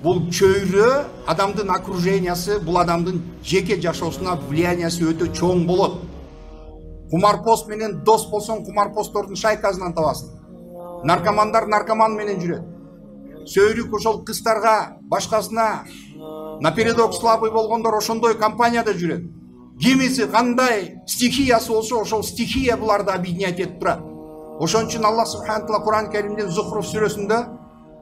бул чөйрө адамдын окружениясы, бул адамдын жеке жашоосуна влияниясы өтө чоң болот. Кумарпоз менен дос болсоң, кумарпоздордун шайкасынан табасың. Наркомандар наркоман менен жүрөт. Сөйрүк ошол кыздарга, башкасына напередок слабый болгондор ошондой компанияда жүрөт. Кимиси кандай стихиясы болсо, ошол стихия буларды объединять этип турат. Ошон үчүн Аллах субханаху ва Кур'ан Каримдин Зухруф сүрөсүндө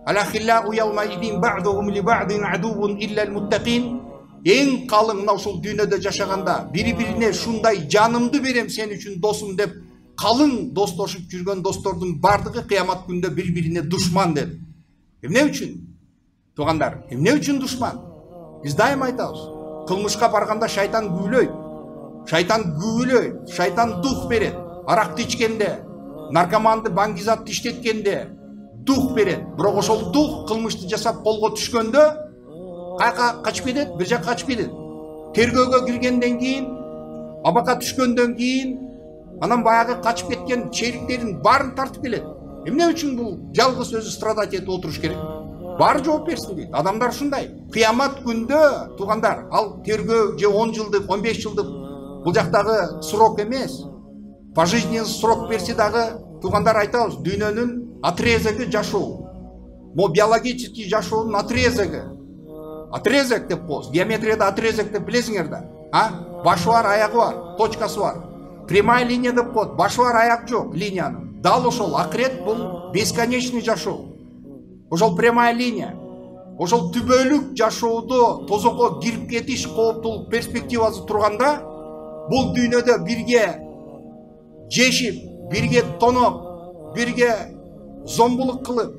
«Алахиллау яумаидин ба'духум ли ба'дин адувун иллал муттакин». Эң калың мына ушул дүйнөдө жашаганда бири-бирине шундай жанымды берем сен үчүн досум деп калың достошуп жүргөн достордун бардыгы кыямат күндө бири-бирине душман dedi. Эмне үчүн? Туугандар, эмне үчүн душман? Биз дайыма айтабыз. Кылмышка барганда шайтан күбөлөйт, шайтан дух берет. Аракты ичкенде, наркоманды баңгизатты иштеткенде дух берет. Бирок ошол дух кылмышты жасап колго түшкөндө кайка качып кетет, бир жакка качып кетет. Тергөөгө киргенден кийин, абакка түшкөндөн кийин, анан баягы качып кеткен чериктерин баарын тартып келет. Эмне үчүн бул жалгыз өзү страдать этип отуруш керек? Бар жооп берсин дейт. Адамдар ушундай. Кыямат күндө, туугандар, ал тергөө же 10 жылдык, 15 жылдык бул жактагы срок эмес. Пожизненный срок берсе дагы, туугандар айтабыз, дүйнөнүн отрезоги жашоо. Мо биологический жашоонун отрезоги. Отрезок деп коебуз. Геометрияда отрезок деп билесиңер да. Башы бар, аягы бар, точкасы бар. Прямая линия деп коет. Башы бар, аяк жок линиянын. Дал ошол акырет бул бесконечный жашоо. Ошол прямая линия. Ошол түбөлүк жашоодо тозокко кирип кетиш кооптулук перспективасы турганда, бул дүйнөдө бирге жешип, бирге тоноп, бирге зомбулук кылып,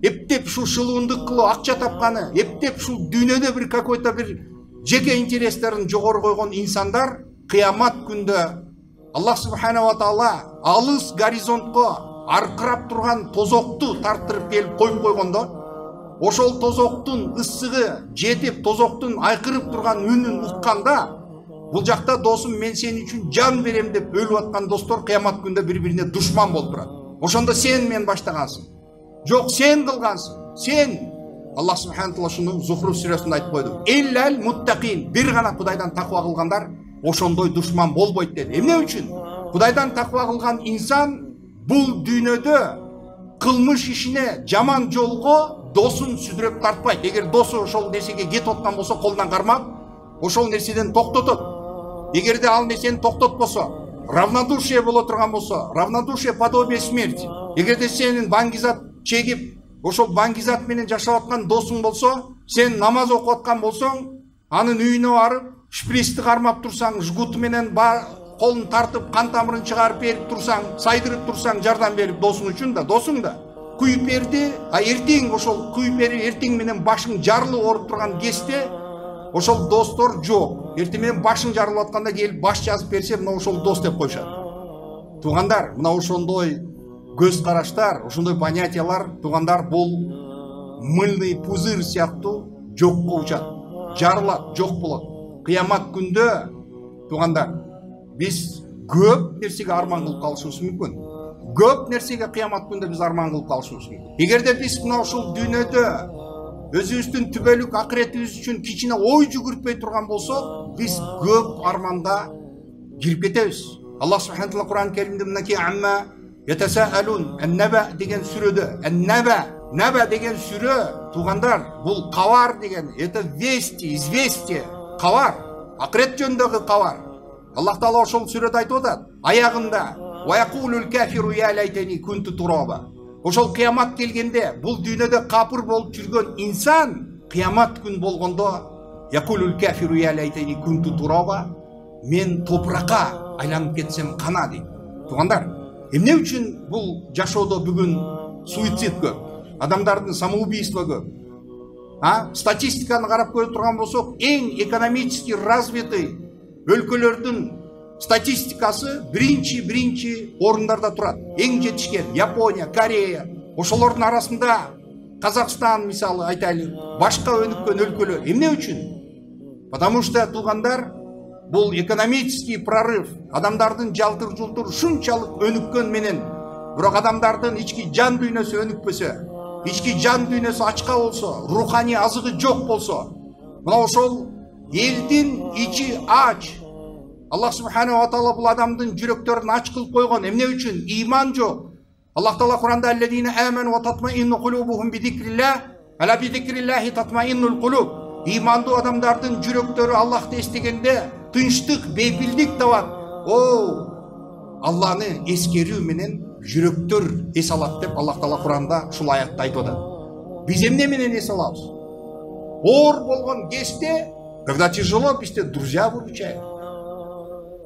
эптеп ушул шылуундук кылып акча тапканы, эптеп ушул дүйнөдө бир какой-то бир жеке интерестерин жогору койгон инсандар кыямат күндө Аллах субхана ва таала алыс горизонтко аркырап турган тозокту тарттырып келип коюп койгондо, ошол тозоктун ысыгы жетип, тозоктун айкырып турган үнүн укканда, бул жакта досум мен сен үчүн жан берем деп өлүп аткан достор кыямат күндө бири-бирине душман болуп турат. Ошондо сен мен баштагансың. Жок, сен кылгансың. Сен. Аллах субхана таала шуну Зухруф сүрөсүндө айтып койду. Иллал муттакин. Бир гана Кудайдан таква кылгандар ошондой душман болбойт деди. Эмне үчүн? Кудайдан таква кылган инсан бул дүйнөдө кылмыш ишине, жаман жолго досун сүдүрөп тартпайт. Эгер досу ошол нерсеге кетип аткан болсо, колунан кармап, ошол нерседен токтотот. Эгерде ал нерсени токтотпосо, равнодушие боло турган болсо, равнодушие подобие смерти. Эгерде сенин баңгизат чегип, ошол баңгизат менен жашап аткан досуң болсо, сен намаз окуп аткан болсоң, анын үйүнө барып, шприцти кармап турсаң, жгуту менен колун тартып, кан тамырын чыгарып берип турсаң, сайдырып турсаң, жардам берип досуң үчүн да, досуң да күйүп берди, эртең ошол күйүп берип, эртең менен башың жарылып ооруп турган кезде, ошол достор жок. Эртең менен башың жарылып атканда келип баш жазып берсе, мына ошол дос деп коюшат. Туугандар, мына ошондой көз караштар, ошондой понятиялар, туугандар, бул мыльный пузырь сыяктуу жокко учат, жарылат, жок болот. Кыямат күндө, туугандар, биз көп нерсеге арман кылып калышыбыз мүмкүн. Көп нерсеге кыямат күндө биз арман кылып калышыбыз мүмкүн. Эгерде биз мына ушул дүйнөдө өзүбүздүн түбөлүк акыретибиз үчүн кичине ой жүгүртпөй турган болсок, биз көп арманда кирип кетебиз. Аллах субхана таала Кур'ан Каримде мынакей амма ятасаалун ан-наба деген сүрөдө, ан-наба деген сүрө, туугандар, бул кабар деген, это вести, известие, кабар, акырет жөнүндөгү кабар. Аллах таала ошол сүрөдө айтып атат, аягында ва якулул кафиру я лайтани кунту тураба. Ошол кыямат келгенде, бул дүйнөдө капыр болуп жүргөн инсан кыямат күн болгондо якулул кафиру я лайтани кунту тураба, мен топуракка айланып кетсем кана дейт. Туугандар, эмне үчүн бул жашоодо бүгүн суицид көп, адамдардын самоубийство көп? Статистиканы карап көрүп турган болсок, эң экономически развитый өлкөлөрдүн статистикасы биринчи орундарда турат. Эң жетишкен Япония, Корея, ошолордун арасында Казакстан мисалы айтайлы, башка өнүккөн өлкөлөр. Эмне үчүн? Потому что, туугандар, бул экономический прорыв, адамдардын жалтыр-жултур шунчалык өнүккөн менен, бирок адамдардын ички жан дүйнөсү өнүкпөсө, ички жан дүйнөсү ачка болсо, руханий азыгы жок болсо, мына ошол элдин ичи ач. Аллах субханаху ва таала бул адамдын жүрөктөрүн ач кылып койгон. Эмне үчүн? Иман жок. Аллах таала Куранда аллазина аману ва татмаинну кулубухум бидикриллах, ала бидикриллахи татмаиннул кулуб. Имандуу адамдардын жүрөктөрү Аллахты эстегенде тынчтык, бейпилдик табат. О, Алланы эскерүү менен жүрөктөр эс алат деп Аллах таала Куранда ушул аятта айтып атат. Биз эмне менен эс алабыз? Оор болгон кезде, когда тяжело, бизде друзья выручают.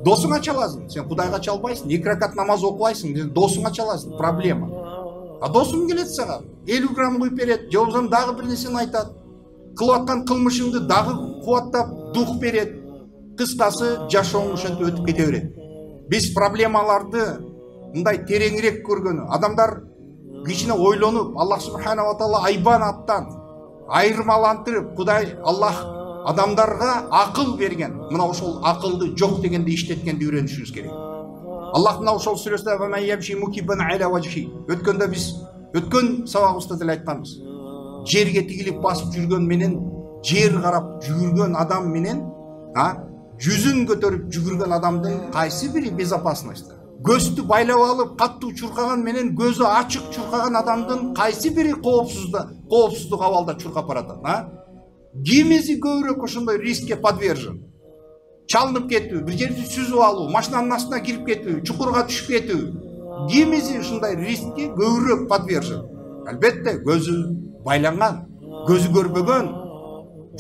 Досуңа чаласың, сен Кудайга чалбайсың, 2 ракат намаз окубайсың, сен досуңа чаласың, проблема. А досуң келет сага, 50 грамм куюп берет, же болбосо дагы бир нерсени айтат. Кылып аткан кылмышыңды дагы кубаттап, дух берет. Кыскасы, жашооң ошентип өтүп кете берет. Биз проблемаларды мындай тереңирээк көргөнү, адамдар кичине ойлонуп, Аллах субханаху ва таала айбанаттан айырмалантырып, Кудай Аллах адамдарга акыл берген. Мына ошол акылды жок дегенде иштеткенди үйрөнүшүбүз керек. Аллах мына ошол сүрөсүндө ва ман ямши мукиббан аля важхи. Өткөндө биз өткөн сабагыбызда деле айтканбыз. Жерге тигилип басып жүргөн менен, жер карап жүгүргөн адам менен, жүзүн көтөрүп жүгүргөн адамдын кайсы бири безопасностьта? Көздү байлап алып, каттуу чуркаган менен көзү ачык чуркаган адамдын кайсы бири коопсуздук абалда чуркап баратат? Кимиси көбүрөөк ошондой рискке подвержен? Чалынып кетүү, бир жерди сүзүп алуу, машинанын астына кирип кетүү, чукурга түшүп кетүү. Кимиси ушундай рискке көбүрөөк подвержен? Албетте, көзү байланган, көзү көрбөгөн,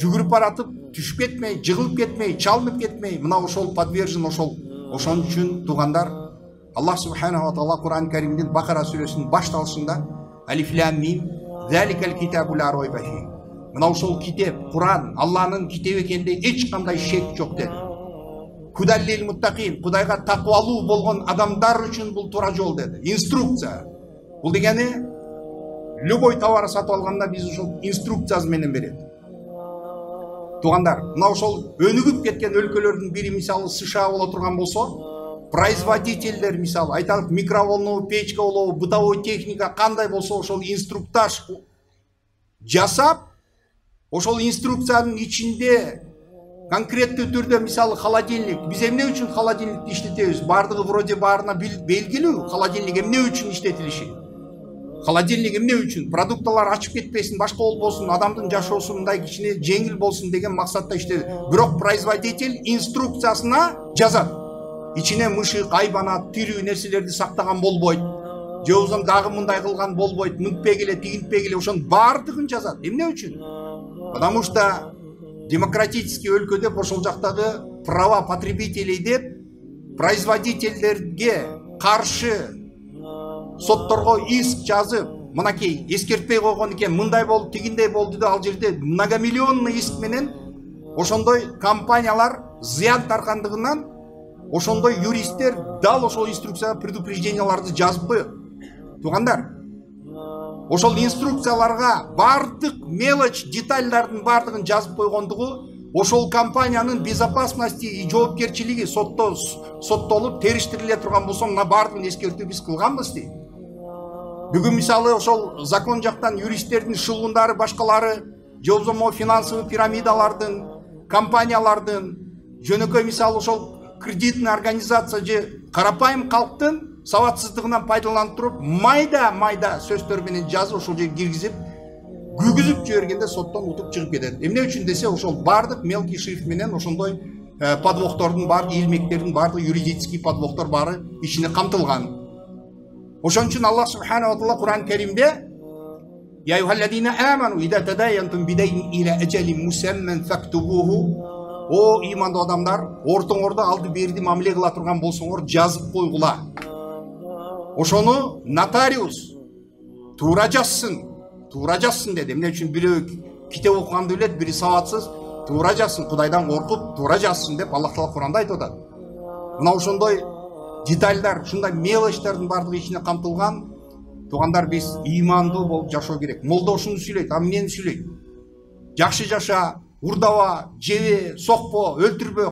жүгүрүп баратып, түшүп кетмей, жыгылып кетмей, чалынып кетмей, мына ошол подвержен ошол. Ошон үчүн туугандар, Аллах субханаху ва таала Кур'ан Каримдин Бакара сүрөсүнүн башталышында Алиф лам мим заликал китабу ла райба фи. Мына ошол китеп, Кур'ан, Алланын китеби экенде эч кандай шек жок деди. Худаллил муттакин, Кудайга таквалуу болгон адамдар үчүн бул туура жол деди. Инструкция. Бул дегени любой товар сатып алганда биз ошол инструкциясы менен берет. Туугандар, мына ошол өнүгүп кеткен өлкөлөрдүн бири мисалы США боло турган болсо, производительдер мисалы айталып микроволновый печка болобу, бытовой техника кандай болсо ошол инструктаж жасап, ошол инструкциянын ичинде конкреттүү түрдө мисалы холодильник, биз эмне үчүн холодильникти иштетебиз? Бардыгы вроде баарына белгилүү, холодильник эмне үчүн иштетилиши. Холодильник эмне үчүн? Продукталар ачып кетпесин, башка болбосун, адамдын жашоосу мындай кичине жеңил болсун деген максатта иштейт. Бирок производитель инструкциясына жазат. Ичине мышык, айбанат, тирүү нерселерди сактаган болбойт. Же болбосо дагы мындай кылган болбойт, мынтпегиле, тигинтпегиле, ошонун баардыгын жазат. Эмне үчүн? Потому что демократический өлкөдө ошол жактагы права потребителей деп производительдерге каршы сотторго иск жазып, мынакей эскертпей койгон экен, мындай болду, тигиндей болду да, ал жерде многомиллионный иск менен ошондой компаниялар зыян тарткандыгынан ошондой юристтер дал ошол инструкцияга предупрежденияларды жазып коет. Туугандар, ошол инструкцияларга бардык мелочь, детальдардын бардыгын жазып койгондугу ошол компаниянын безопасности и жоопкерчилиги соттолуп териштириле турган болсо, мына бардыгын эскертүү биз кылганбыз дейт. Бүгүн мисалы ошол закон жактан юристтердин шылгундары, башкалары, же болбосо финансовый пирамидалардын, компаниялардын, жөнөкөй мисалы ошол кредитный организация же карапайым калктын сабатсыздыгынан пайдаланып туруп, майда сөздөр менен жазып ошол жерге киргизип, күгүзүп жибергенде соттон утуп чыгып кетет. Эмне үчүн десе, ошол бардык мелкий шрифт менен ошондой подвохтордун баардык, илмектердин баардык, юридический подвохтор баары ичине камтылган. Ошон үчүн Аллах субханаху ва таала Кур'ан Каримде Я юхалладина аману ида тадаянтум бидайин иля аджалин мусамман фактубуху. О имандуу адамдар, ортоңордо алды берди мамиле кыла турган болсоңор жазып койгула. Ошону нотариус туура жазсын деди. Эмне үчүн? Бирөө китеп окуганды билет, бири сабатсыз, туура жазсын, Кудайдан коркуп туура жазсын деп Аллах таала Куранда айтып атат. Мына ошондой детальдар, ушундай мелочтордун бардыгы ичине камтылган. Туугандар, биз имандуу болуп жашоо керек. Молда ушуну сүйлөйт, а эмнени сүйлөйт? Жакшы жаша, урдаба, жебе, сокпо, өлтүрбө.